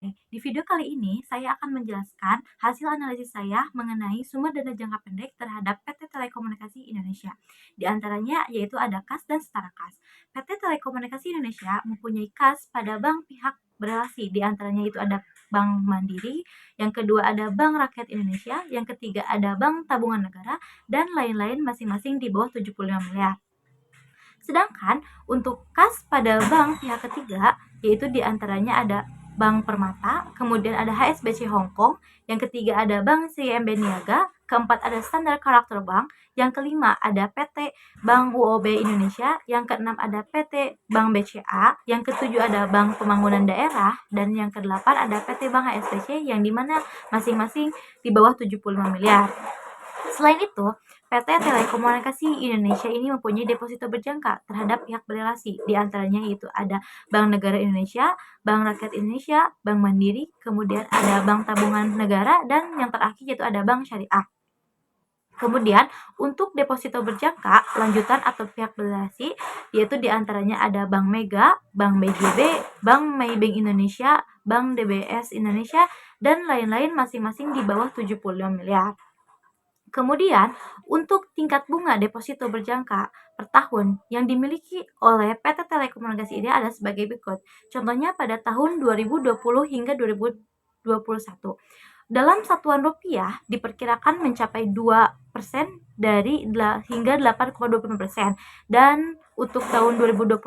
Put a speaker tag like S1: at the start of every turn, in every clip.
S1: Di video kali ini, saya akan menjelaskan hasil analisis saya mengenai sumber dana jangka pendek terhadap PT Telekomunikasi Indonesia. Di antaranya yaitu ada KAS dan setara KAS. PT Telekomunikasi Indonesia mempunyai KAS pada bank pihak berrelasi. Di antaranya itu ada Bank Mandiri, yang kedua ada Bank Rakyat Indonesia, yang ketiga ada Bank Tabungan Negara, dan lain-lain masing-masing di bawah 75 miliar. Sedangkan untuk KAS pada bank pihak ketiga, yaitu diantaranya ada Bank Permata, kemudian ada HSBC Hong Kong, yang ketiga ada Bank CIMB Niaga, keempat ada Standard Chartered Bank, yang kelima ada PT Bank UOB Indonesia, yang keenam ada PT Bank BCA, yang ketujuh ada Bank Pembangunan Daerah, dan yang kedelapan ada PT Bank HSBC yang dimana masing-masing di bawah 75 miliar. Selain itu, PT Telekomunikasi Indonesia ini mempunyai deposito berjangka terhadap pihak berrelasi. Di antaranya itu ada Bank Negara Indonesia, Bank Rakyat Indonesia, Bank Mandiri, kemudian ada Bank Tabungan Negara, dan yang terakhir yaitu ada Bank Syariah. Kemudian untuk deposito berjangka lanjutan atau pihak berrelasi yaitu diantaranya ada Bank Mega, Bank BJB, Bank Maybank Indonesia, Bank DBS Indonesia, dan lain-lain masing-masing di bawah 75 miliar. Kemudian, untuk tingkat bunga deposito berjangka per tahun yang dimiliki oleh PT Telekomunikasi ini adalah sebagai berikut. Contohnya pada tahun 2020 hingga 2021. Dalam satuan rupiah diperkirakan mencapai 2% hingga 8,25%. Dan untuk tahun 2021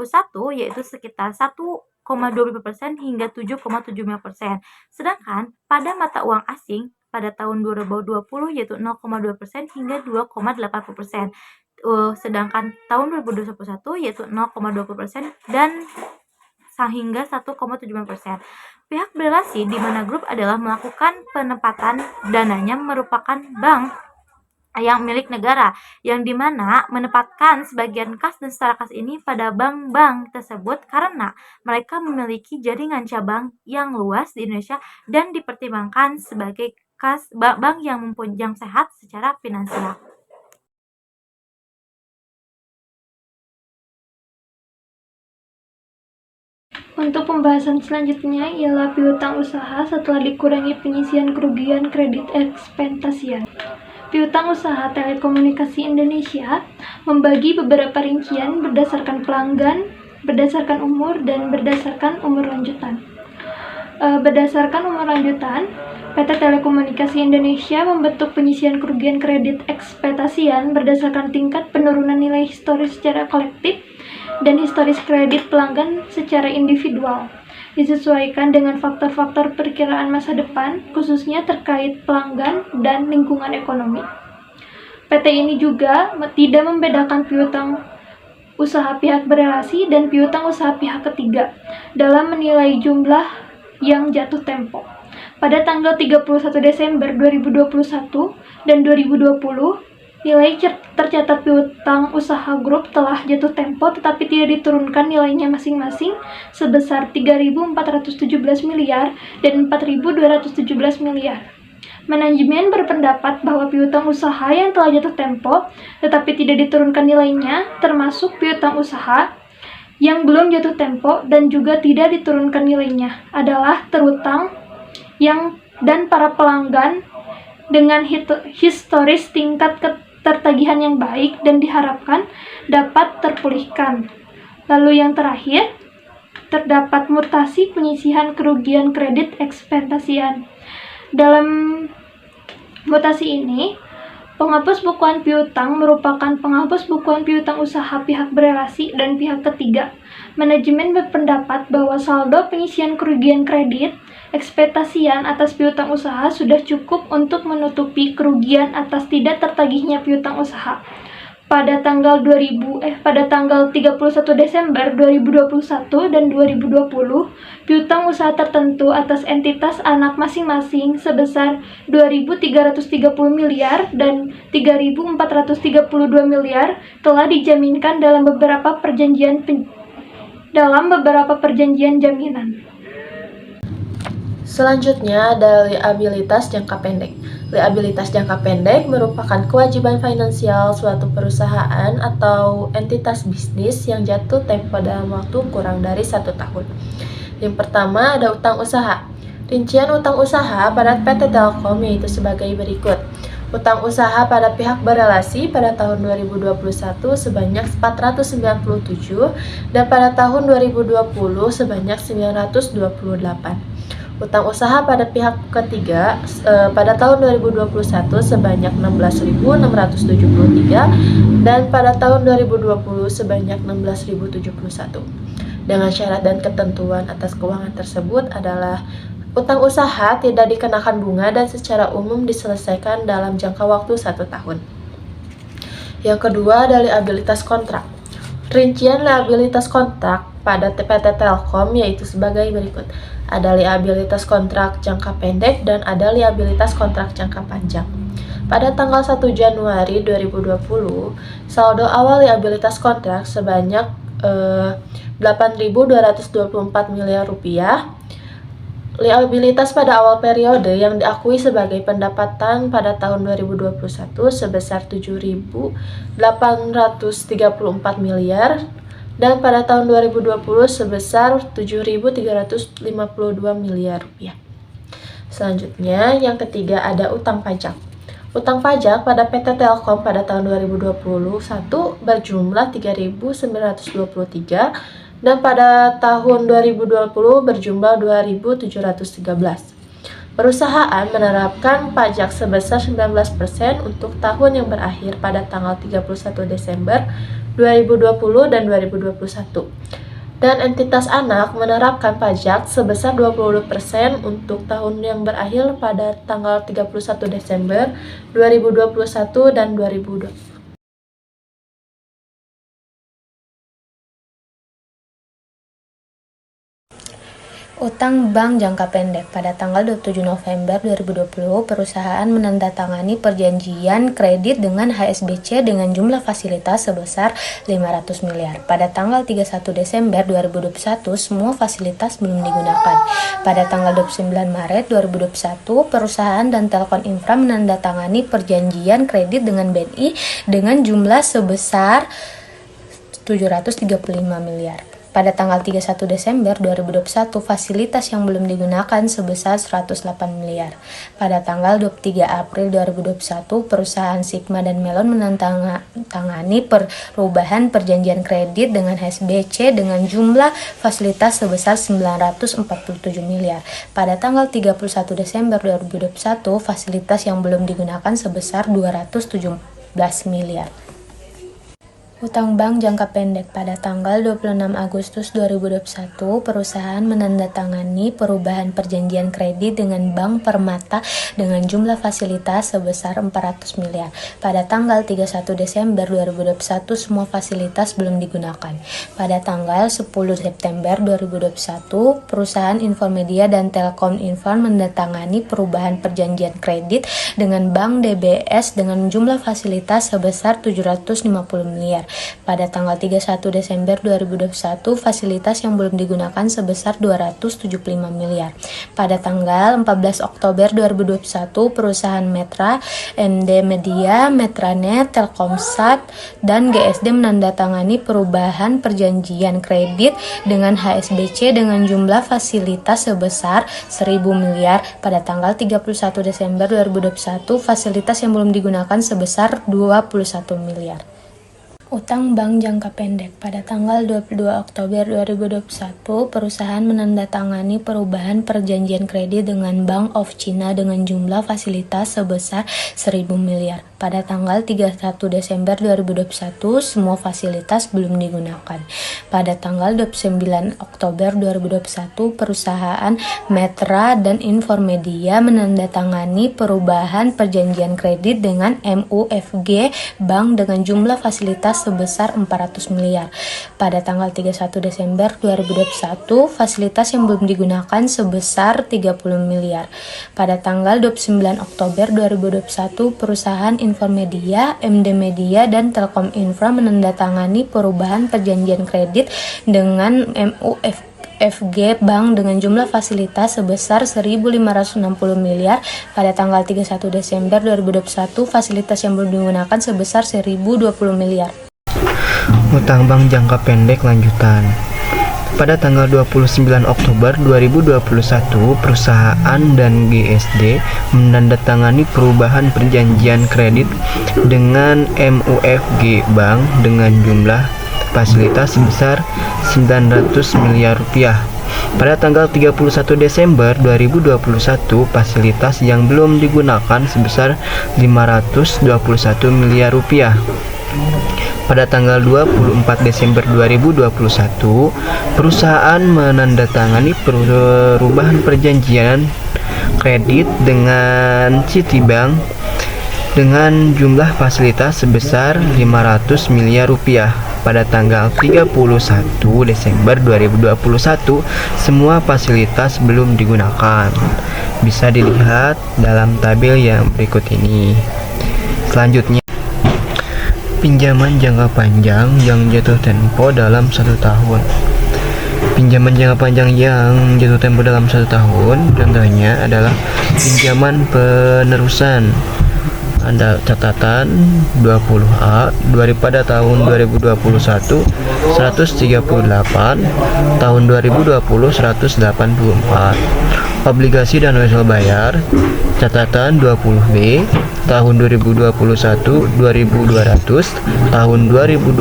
S1: yaitu sekitar 1,25% hingga 7,75%. Sedangkan pada mata uang asing pada tahun 2020 yaitu 0,2% hingga 2,80%. Sedangkan tahun 2021 yaitu 0,20% dan hingga 1,75%. Pihak berrelasi di mana grup adalah melakukan penempatan dananya merupakan bank yang milik negara, yang dimana menempatkan sebagian kas dan setara kas ini pada bank-bank tersebut karena mereka memiliki jaringan cabang yang luas di Indonesia dan dipertimbangkan sebagai bank yang sehat secara finansial.
S2: Untuk pembahasan selanjutnya ialah piutang usaha setelah dikurangi penyisian kerugian kredit ekspektasian. Piutang usaha Telekomunikasi Indonesia membagi beberapa rincian berdasarkan pelanggan, berdasarkan umur, dan berdasarkan umur lanjutan. Berdasarkan umur lanjutan, PT Telekomunikasi Indonesia membentuk penyisian kerugian kredit ekspektasian berdasarkan tingkat penurunan nilai historis secara kolektif dan historis kredit pelanggan secara individual, disesuaikan dengan faktor-faktor perkiraan masa depan, khususnya terkait pelanggan dan lingkungan ekonomi. PT ini juga tidak membedakan piutang usaha pihak berrelasi dan piutang usaha pihak ketiga dalam menilai jumlah yang jatuh tempo. Pada tanggal 31 Desember 2021 dan 2020, nilai tercatat piutang usaha grup telah jatuh tempo tetapi tidak diturunkan nilainya masing-masing sebesar 3.417 miliar dan 4.217 miliar. Manajemen berpendapat bahwa piutang usaha yang telah jatuh tempo tetapi tidak diturunkan nilainya termasuk piutang usaha yang belum jatuh tempo dan juga tidak diturunkan nilainya adalah terutang dan para pelanggan dengan historis tingkat ketertagihan yang baik dan diharapkan dapat terpulihkan. Lalu yang terakhir, terdapat mutasi penyisihan kerugian kredit ekspektasian. Dalam mutasi ini, penghapus bukuan piutang merupakan penghapus bukuan piutang usaha pihak berrelasi dan pihak ketiga. Manajemen berpendapat bahwa saldo penyisian kerugian kredit ekspektasian atas piutang usaha sudah cukup untuk menutupi kerugian atas tidak tertagihnya piutang usaha. Pada tanggal 31 Desember 2021 dan 2020, piutang usaha tertentu atas entitas anak masing-masing sebesar 2.330 miliar dan 3.432 miliar telah dijaminkan dalam beberapa perjanjian jaminan.
S3: Selanjutnya ada liabilitas jangka pendek. Liabilitas jangka pendek merupakan kewajiban finansial suatu perusahaan atau entitas bisnis yang jatuh tempo dalam waktu kurang dari 1 tahun. Yang pertama ada utang usaha. Rincian utang usaha pada PT Telkom yaitu sebagai berikut. Utang usaha pada pihak berelasi pada tahun 2021 sebanyak 497 dan pada tahun 2020 sebanyak 928. Utang usaha pada pihak ketiga pada tahun 2021 sebanyak 16.673 dan pada tahun 2020 sebanyak 16.071. Dengan syarat dan ketentuan atas keuangan tersebut adalah utang usaha tidak dikenakan bunga dan secara umum diselesaikan dalam jangka waktu 1 tahun. Yang kedua ada liabilitas kontrak. Rincian liabilitas kontrak pada PT Telkom yaitu sebagai berikut. Ada liabilitas kontrak jangka pendek dan ada liabilitas kontrak jangka panjang. Pada tanggal 1 Januari 2020, saldo awal liabilitas kontrak sebanyak 8.224 miliar rupiah. Liabilitas pada awal periode yang diakui sebagai pendapatan pada tahun 2021 sebesar 7.834 miliar dan pada tahun 2020 sebesar 7.352 miliar rupiah. Selanjutnya, yang ketiga ada utang pajak. Utang pajak pada PT Telkom pada tahun 2021 berjumlah 3.923 dan pada tahun 2020 berjumlah 2.713. Perusahaan menerapkan pajak sebesar 19% untuk tahun yang berakhir pada tanggal 31 Desember 2020 dan 2021. Dan entitas anak menerapkan pajak sebesar 20% untuk tahun yang berakhir pada tanggal 31 Desember 2021 dan 2020.
S4: Utang bank jangka pendek. Pada tanggal 27 November 2020, perusahaan menandatangani perjanjian kredit dengan HSBC dengan jumlah fasilitas sebesar 500 miliar. Pada tanggal 31 Desember 2021, semua fasilitas belum digunakan. Pada tanggal 29 Maret 2021, perusahaan dan Telkom Infra menandatangani perjanjian kredit dengan BNI dengan jumlah sebesar 735 miliar. Pada tanggal 31 Desember 2021, fasilitas yang belum digunakan sebesar 108 miliar. Pada tanggal 23 April 2021, perusahaan Sigma dan Melon menandatangani perubahan perjanjian kredit dengan HSBC dengan jumlah fasilitas sebesar 947 miliar. Pada tanggal 31 Desember 2021, fasilitas yang belum digunakan sebesar 217 miliar. Utang bank jangka pendek. Pada tanggal 26 Agustus 2021, perusahaan menandatangani perubahan perjanjian kredit dengan Bank Permata dengan jumlah fasilitas sebesar 400 miliar. Pada tanggal 31 Desember 2021, semua fasilitas belum digunakan. Pada tanggal 10 September 2021, perusahaan Infomedia dan Telkom Infra menandatangani perubahan perjanjian kredit dengan Bank DBS dengan jumlah fasilitas sebesar 750 miliar. Pada tanggal 31 Desember 2021, fasilitas yang belum digunakan sebesar 275 miliar. Pada tanggal 14 Oktober 2021, perusahaan Metra, MD Media, Metranet, Telkomsat, dan GSD menandatangani perubahan perjanjian kredit dengan HSBC dengan jumlah fasilitas sebesar 1.000 miliar. Pada tanggal 31 Desember 2021, fasilitas yang belum digunakan sebesar 21 miliar. Utang bank jangka pendek. Pada tanggal 22 Oktober 2021, perusahaan menandatangani perubahan perjanjian kredit dengan Bank of China dengan jumlah fasilitas sebesar 1.000 miliar. Pada tanggal 31 Desember 2021, semua fasilitas belum digunakan. Pada tanggal 29 Oktober 2021, perusahaan Metra dan Infomedia menandatangani perubahan perjanjian kredit dengan MUFG Bank dengan jumlah fasilitas sebesar 400 miliar. Pada tanggal 31 Desember 2021, fasilitas yang belum digunakan sebesar 30 miliar. Pada tanggal 29 Oktober 2021, perusahaan Infomedia, MD Media, dan Telkom Infra menandatangani perubahan perjanjian kredit dengan MUFG Bank dengan jumlah fasilitas sebesar 1.560 miliar. Pada tanggal 31 Desember 2021, fasilitas yang belum digunakan sebesar 1.020 miliar.
S5: Utang bank jangka pendek lanjutan. Pada tanggal 29 Oktober 2021, perusahaan dan GSD menandatangani perubahan perjanjian kredit dengan MUFG Bank dengan jumlah fasilitas sebesar 900 miliar rupiah. Pada tanggal 31 Desember 2021, fasilitas yang belum digunakan sebesar 521 miliar rupiah. Pada tanggal 24 Desember 2021, perusahaan menandatangani perubahan perjanjian kredit dengan Citibank dengan jumlah fasilitas sebesar 500 miliar rupiah. Pada tanggal 31 Desember 2021, semua fasilitas belum digunakan. Bisa dilihat dalam tabel yang berikut ini. Selanjutnya, pinjaman jangka panjang yang jatuh tempo dalam 1 tahun. Pinjaman jangka panjang yang jatuh tempo dalam 1 tahun contohnya adalah pinjaman penerusan. Ada catatan 20A daripada tahun 2021 138, tahun 2020 184. Obligasi dan wesel bayar catatan 20B tahun 2021 2200, tahun 2020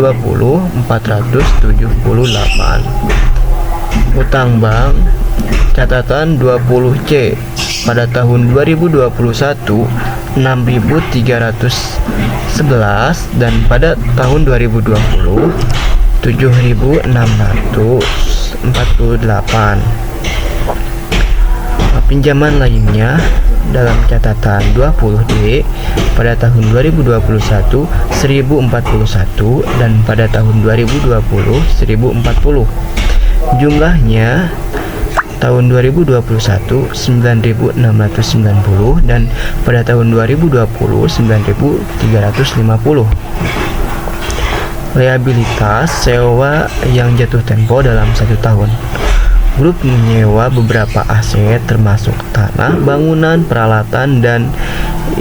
S5: 478. Utang bank catatan 20C pada tahun 2021 6.311 dan pada tahun 2020 7.648. Pinjaman lainnya dalam catatan 20D pada tahun 2021 1041 dan pada tahun 2020 1040. Jumlahnya tahun 2021 9.690 dan pada tahun 2020 9.350. Liabilitas sewa yang jatuh tempo dalam 1 tahun. Grup menyewa beberapa aset termasuk tanah, bangunan, peralatan, dan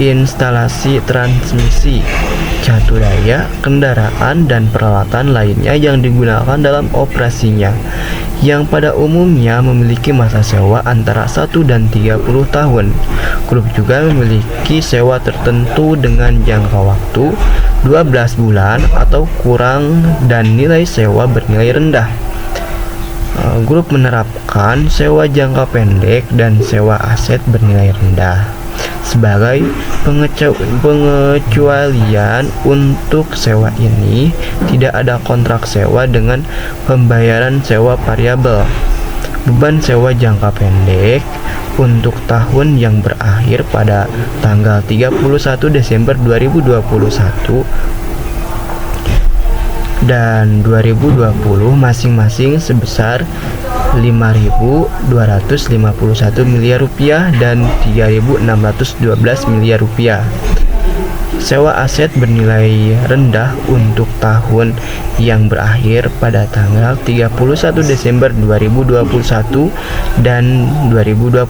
S5: instalasi transmisi, catur daya, kendaraan, dan peralatan lainnya yang digunakan dalam operasinya, yang pada umumnya memiliki masa sewa antara 1 dan 30 tahun. Grup juga memiliki sewa tertentu dengan jangka waktu 12 bulan atau kurang dan nilai sewa bernilai rendah. Grup menerapkan sewa jangka pendek dan sewa aset bernilai rendah. Sebagai pengecualian untuk sewa ini, tidak ada kontrak sewa dengan pembayaran sewa variabel. Beban sewa jangka pendek untuk tahun yang berakhir pada tanggal 31 Desember 2021 dan 2020 masing-masing sebesar 5.251 miliar rupiah dan 3.612 miliar rupiah. Sewa aset bernilai rendah untuk tahun yang berakhir pada tanggal 31 Desember 2021 dan 2020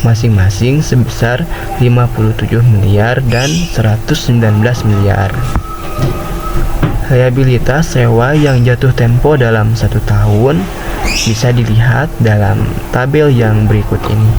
S5: masing-masing sebesar 57 miliar dan 119 miliar. Liabilitas sewa yang jatuh tempo dalam 1 tahun bisa dilihat dalam tabel yang berikut ini.